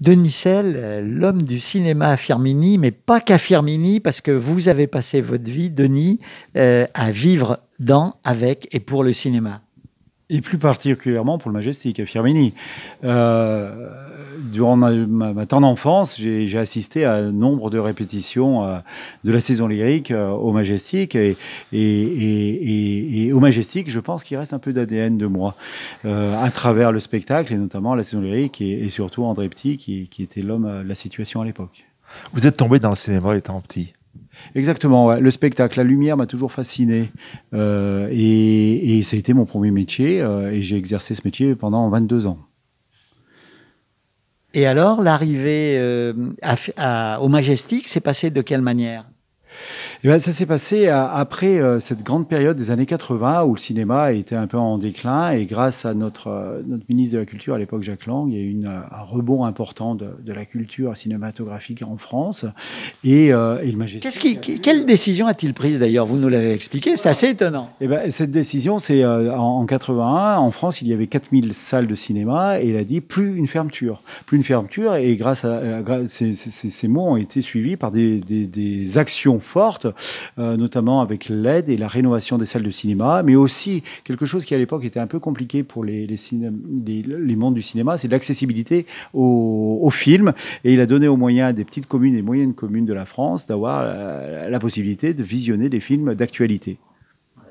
Denis Sell, l'homme du cinéma à Firminy, mais pas qu'à Firminy, parce que vous avez passé votre vie, Denis, à vivre dans, avec et pour le cinéma. Et plus particulièrement pour le Majestic à Firminy. Durant ma tendre enfance, j'ai assisté à nombre de répétitions de la saison lyrique au Majestic. Et au Majestic, je pense qu'il reste un peu d'ADN de moi à travers le spectacle, et notamment la saison lyrique, et surtout André Petit, qui était l'homme de la situation à l'époque. Vous êtes tombé dans le cinéma étant petit. Exactement, ouais. Le spectacle, la lumière m'a toujours fasciné et ça a été mon premier métier et j'ai exercé ce métier pendant 22 ans. Et alors, l'arrivée au Majestic s'est passée de quelle manière? Et ben, ça s'est passé après cette grande période des années 80 où le cinéma était un peu en déclin et grâce à notre ministre de la Culture à l'époque, Jacques Lang, il y a eu un rebond important de la culture cinématographique en France et le Majestic. Quelle décision a-t-il prise d'ailleurs? Vous nous l'avez expliqué, c'est assez étonnant. Et ben, cette décision, c'est en 81, en France, il y avait 4000 salles de cinéma et il a dit plus une fermeture. Plus une fermeture et grâce à ces mots ont été suivis par des actions fortes, notamment avec l'aide et la rénovation des salles de cinéma, mais aussi quelque chose qui à l'époque était un peu compliqué pour les mondes du cinéma, c'est l'accessibilité aux films. Et il a donné aux moyens des petites communes et moyennes communes de la France d'avoir la possibilité de visionner des films d'actualité.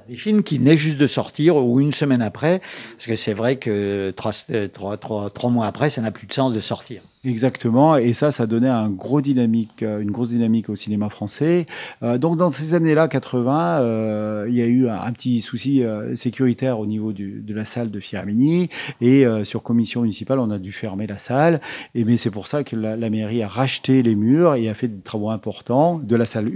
Des films qui venaient juste de sortir ou une semaine après, parce que c'est vrai que 3 mois après, ça n'a plus de sens de sortir. Exactement, et ça donnait une grosse dynamique au cinéma français. Donc dans ces années-là, 80, il y a eu un petit souci sécuritaire au niveau de la salle de Firminy, et sur commission municipale, on a dû fermer la salle. Mais c'est pour ça que la mairie a racheté les murs et a fait des travaux importants de la salle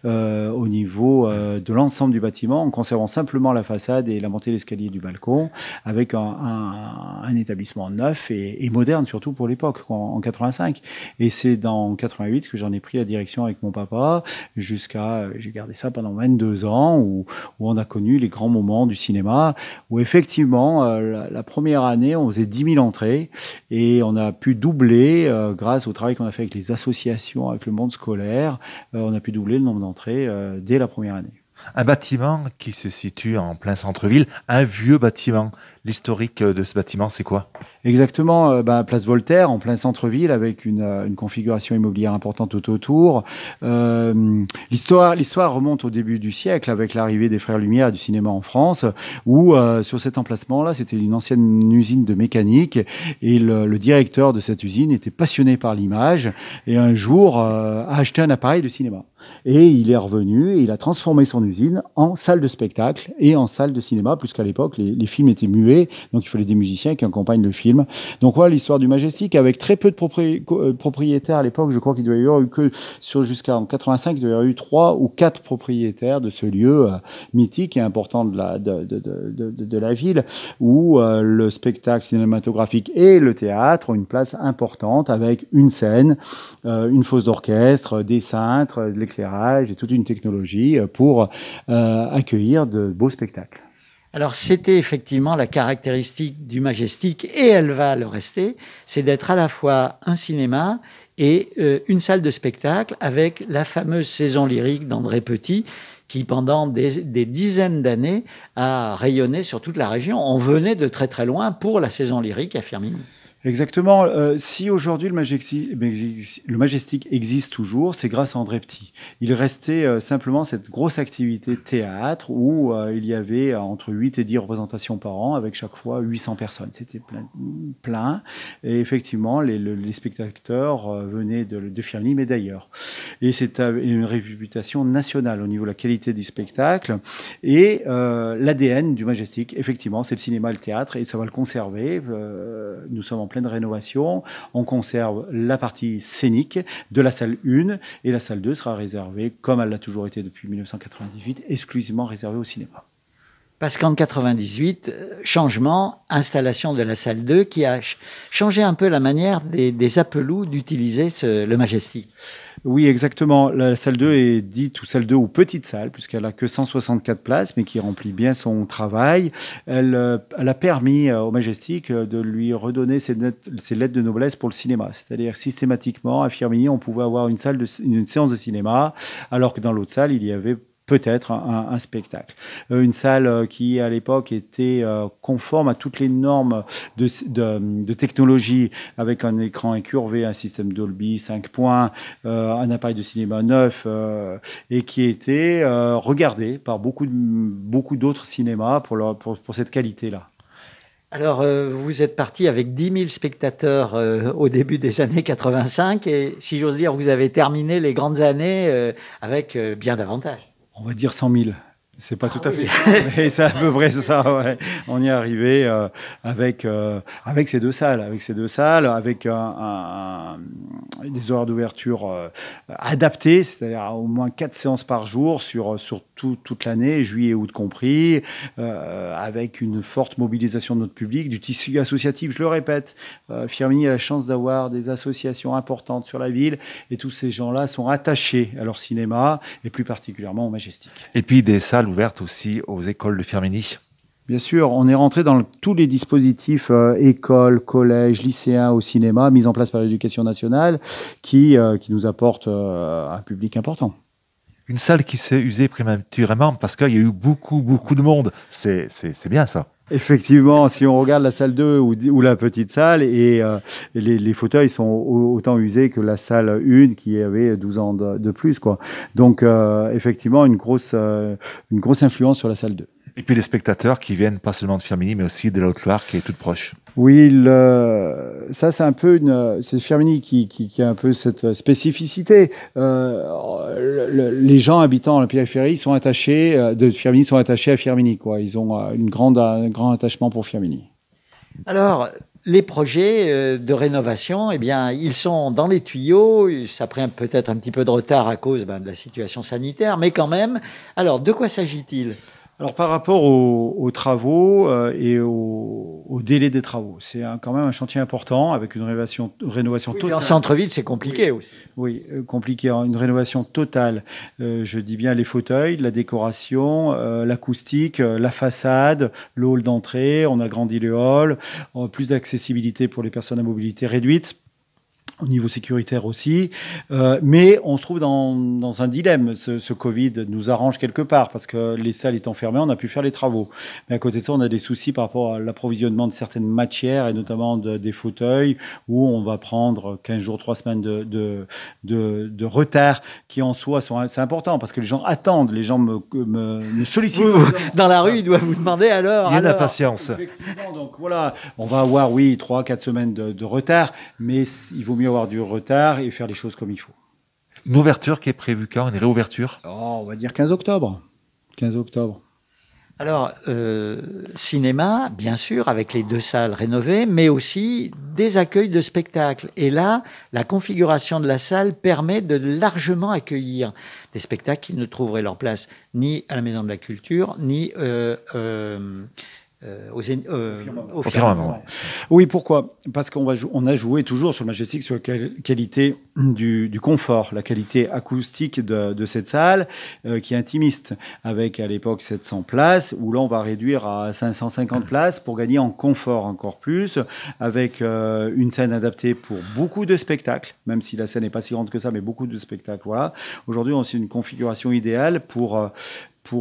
1 au niveau de l'ensemble du bâtiment, en conservant simplement la façade et la montée d'escalier du balcon, avec un établissement neuf et moderne, surtout pour l'époque. En 85, et c'est dans 88 que j'en ai pris la direction avec mon papa j'ai gardé ça pendant 22 ans où on a connu les grands moments du cinéma, où effectivement la première année on faisait 10 000 entrées et on a pu doubler grâce au travail qu'on a fait avec les associations, avec le monde scolaire, on a pu doubler le nombre d'entrées dès la première année. Un bâtiment qui se situe en plein centre-ville, un vieux bâtiment. L'historique de ce bâtiment, c'est quoi? Exactement, place Voltaire, en plein centre-ville, avec une configuration immobilière importante tout autour. L'histoire remonte au début du siècle, avec l'arrivée des Frères Lumière et du cinéma en France, où sur cet emplacement-là, c'était une ancienne usine de mécanique, et le directeur de cette usine était passionné par l'image, et un jour a acheté un appareil de cinéma. Et il est revenu, et il a transformé son usine en salle de spectacle et en salle de cinéma, puisqu'à l'époque, les films étaient muets, donc il fallait des musiciens qui accompagnent le film. Donc voilà l'histoire du Majestic, avec très peu de propriétaires à l'époque. Je crois qu'il doit y avoir eu que jusqu'en 85, il doit y avoir eu 3 ou 4 propriétaires de ce lieu mythique et important de la ville, où le spectacle cinématographique et le théâtre ont une place importante, avec une scène, une fosse d'orchestre, des cintres, de l'éclairage et toute une technologie pour accueillir de beaux spectacles. Alors, c'était effectivement la caractéristique du Majestic, et elle va le rester, c'est d'être à la fois un cinéma et une salle de spectacle, avec la fameuse saison lyrique d'André Petit, qui pendant des dizaines d'années a rayonné sur toute la région. On venait de très très loin pour la saison lyrique à Firminy. Exactement. Si aujourd'hui le Majestic existe toujours, c'est grâce à André Petit. Il restait simplement cette grosse activité théâtre où il y avait entre 8 et 10 représentations par an, avec chaque fois 800 personnes. C'était plein. Et effectivement, les spectateurs venaient de Firminy, mais d'ailleurs. Et c'est une réputation nationale au niveau de la qualité du spectacle. Et l'ADN du Majestic, effectivement, c'est le cinéma et le théâtre, et ça va le conserver. Nous sommes en pleine rénovation. On conserve la partie scénique de la salle 1 et la salle 2 sera réservée, comme elle l'a toujours été depuis 1998, exclusivement réservée au cinéma. Parce qu'en 98, changement, installation de la salle 2 qui a changé un peu la manière des Apelous d'utiliser le Majestic. Oui, exactement. La salle 2 est dite ou salle 2 ou petite salle, puisqu'elle a que 164 places, mais qui remplit bien son travail. Elle a permis au Majestic de lui redonner ses lettres de noblesse pour le cinéma. C'est-à-dire systématiquement, à Firminy, on pouvait avoir une séance de cinéma, alors que dans l'autre salle, il y avait peut-être un spectacle. Une salle qui, à l'époque, était conforme à toutes les normes de technologie, avec un écran incurvé, un système Dolby 5 points, un appareil de cinéma neuf, et qui était regardé par beaucoup d'autres cinémas pour cette qualité-là. Alors, vous êtes parti avec 10 000 spectateurs au début des années 85, et si j'ose dire, vous avez terminé les grandes années avec bien davantage. On va dire 100 000. C'est pas tout à fait ça, mais c'est à peu près ça. Ouais. On y est arrivé avec ces deux salles, avec des horaires d'ouverture adaptés, c'est-à-dire au moins 4 séances par jour sur toute l'année, juillet et août compris, avec une forte mobilisation de notre public, du tissu associatif. Je le répète, Firminy a la chance d'avoir des associations importantes sur la ville, et tous ces gens-là sont attachés à leur cinéma, et plus particulièrement au Majestic. Et puis des salles ouvertes aussi aux écoles de Firminy. Bien sûr, on est rentré dans tous les dispositifs écoles, collèges, lycéens au cinéma, mis en place par l'Éducation nationale, qui nous apportent un public important. Une salle qui s'est usée prématurément parce qu'il y a eu beaucoup de monde. C'est bien ça. Effectivement, si on regarde la salle 2 ou la petite salle, et les fauteuils sont autant usés que la salle 1 qui avait 12 ans de plus, quoi. Donc, effectivement, une grosse influence sur la salle 2. Et puis les spectateurs qui viennent pas seulement de Firminy, mais aussi de la Haute-Loire qui est toute proche. Oui, ça c'est un peu c'est Firminy qui a un peu cette spécificité. Les gens habitant à la périphérie sont attachés de Firminy, sont attachés à Firminy, quoi. Ils ont un grand attachement pour Firminy. Alors, les projets de rénovation, eh bien, ils sont dans les tuyaux. Ça prend peut-être un petit peu de retard à cause de la situation sanitaire, mais quand même. Alors, de quoi s'agit-il ? Alors, par rapport aux travaux et au délai des travaux, c'est quand même un chantier important avec une rénovation totale. En centre-ville, c'est compliqué aussi. Oui, compliqué. Une rénovation totale. Je dis bien les fauteuils, la décoration, l'acoustique, la façade, le hall d'entrée. On a grandi le hall, plus d'accessibilité pour les personnes à mobilité réduite. Au niveau sécuritaire aussi, mais on se trouve dans un dilemme. Ce Covid nous arrange quelque part parce que les salles étant fermées, on a pu faire les travaux. Mais à côté de ça, on a des soucis par rapport à l'approvisionnement de certaines matières et notamment des fauteuils où on va prendre 15 jours, 3 semaines de retard qui en soi c'est important parce que les gens attendent, les gens me sollicitent. Dans la rue, ils doivent vous demander alors. Il y a de la patience. Effectivement, donc voilà, on va avoir 3-4 semaines de retard, mais il vaut mieux avoir du retard et faire les choses comme il faut. Une ouverture qui est prévue quand? Une réouverture? On va dire 15 octobre. 15 octobre. Alors, cinéma, bien sûr, avec les 2 salles rénovées, mais aussi des accueils de spectacles. Et là, la configuration de la salle permet de largement accueillir des spectacles qui ne trouveraient leur place ni à la Maison de la Culture, ni au Firmament. Oui, pourquoi? Parce qu'on a joué toujours sur le Majestic sur la qualité du confort, la qualité acoustique de cette salle qui est intimiste, avec à l'époque 700 places, où là on va réduire à 550 places pour gagner en confort encore plus, avec une scène adaptée pour beaucoup de spectacles, même si la scène n'est pas si grande que ça, mais beaucoup de spectacles. Voilà. Aujourd'hui, on a une configuration idéale pour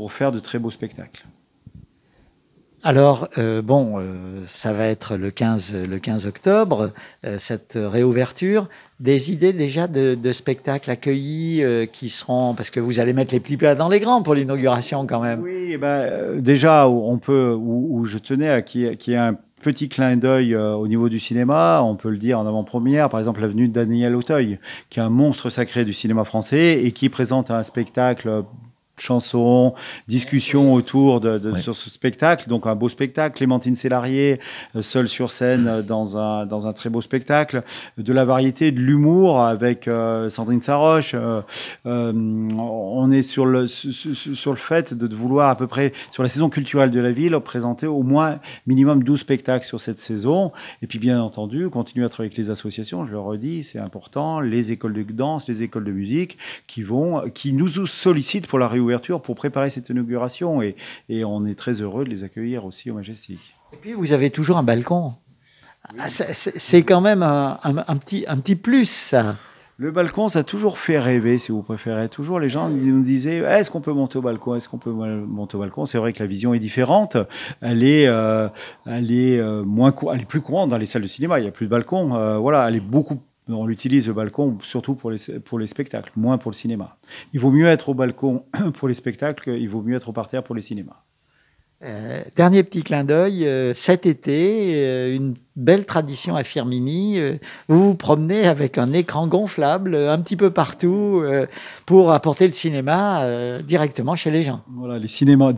faire de très beaux spectacles. Alors, ça va être le 15 octobre, cette réouverture. Des idées déjà de spectacles accueillis qui seront... Parce que vous allez mettre les petits plats dans les grands pour l'inauguration quand même. Oui, déjà, où je tenais à qu'il y ait un petit clin d'œil au niveau du cinéma, on peut le dire en avant-première, par exemple l'avenue de Daniel Auteuil, qui est un monstre sacré du cinéma français et qui présente un spectacle chansons, discussions autour sur ce spectacle. Donc un beau spectacle. Clémentine Célarié, seule sur scène dans un très beau spectacle. De la variété, de l'humour avec Sandrine Saroche. On est sur le fait de vouloir à peu près, sur la saison culturelle de la ville, présenter au moins minimum 12 spectacles sur cette saison. Et puis bien entendu, continuer à travailler avec les associations, je le redis, c'est important, les écoles de danse, les écoles de musique qui nous sollicitent pour la réouverture, pour préparer cette inauguration. Et on est très heureux de les accueillir aussi au Majestic. Et puis vous avez toujours un balcon. Oui. C'est quand même un petit plus, ça. Le balcon, ça a toujours fait rêver, si vous préférez. Toujours, les gens nous disaient, est-ce qu'on peut monter au balcon? Est-ce qu'on peut monter au balcon? C'est vrai que la vision est différente. Elle est plus courante dans les salles de cinéma. Il n'y a plus de balcon. On utilise le balcon surtout pour les spectacles, moins pour le cinéma. Il vaut mieux être au balcon pour les spectacles, il vaut mieux être au parterre pour les cinémas. Dernier petit clin d'œil, cet été, une belle tradition à Firminy, vous vous promenez avec un écran gonflable un petit peu partout pour apporter le cinéma directement chez les gens. Voilà, les cinémas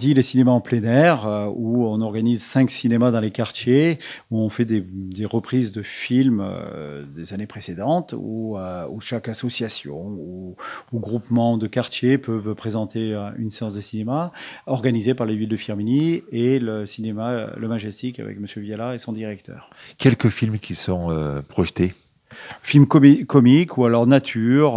en plein air, où on organise 5 cinémas dans les quartiers, où on fait des reprises de films des années précédentes, où chaque association ou groupement de quartiers peuvent présenter une séance de cinéma organisée par les villes de Firminy et le cinéma Le Majestic avec M. Viala et son directeur. Quelques films qui sont projetés. Films comiques ou alors nature.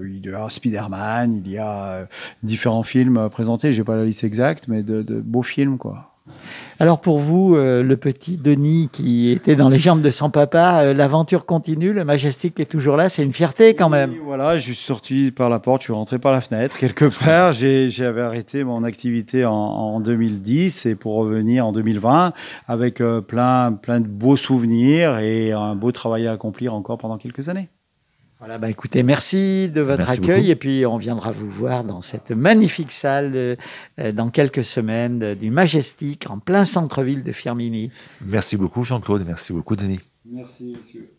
Il y a Spider-Man, il y a différents films présentés. Je n'ai pas la liste exacte, mais de beaux films, quoi. Alors pour vous, le petit Denis qui était dans les jambes de son papa, l'aventure continue, le Majestic est toujours là, c'est une fierté quand même. Oui, voilà, je suis sorti par la porte, je suis rentré par la fenêtre quelque part. J'avais arrêté mon activité en 2010 et pour revenir en 2020 avec plein de beaux souvenirs et un beau travail à accomplir encore pendant quelques années. Voilà, écoutez, merci de votre accueil beaucoup. Et puis on viendra vous voir dans cette magnifique salle dans quelques semaines du Majestic en plein centre-ville de Firminy. Merci beaucoup Jean-Claude, merci beaucoup Denis. Merci monsieur.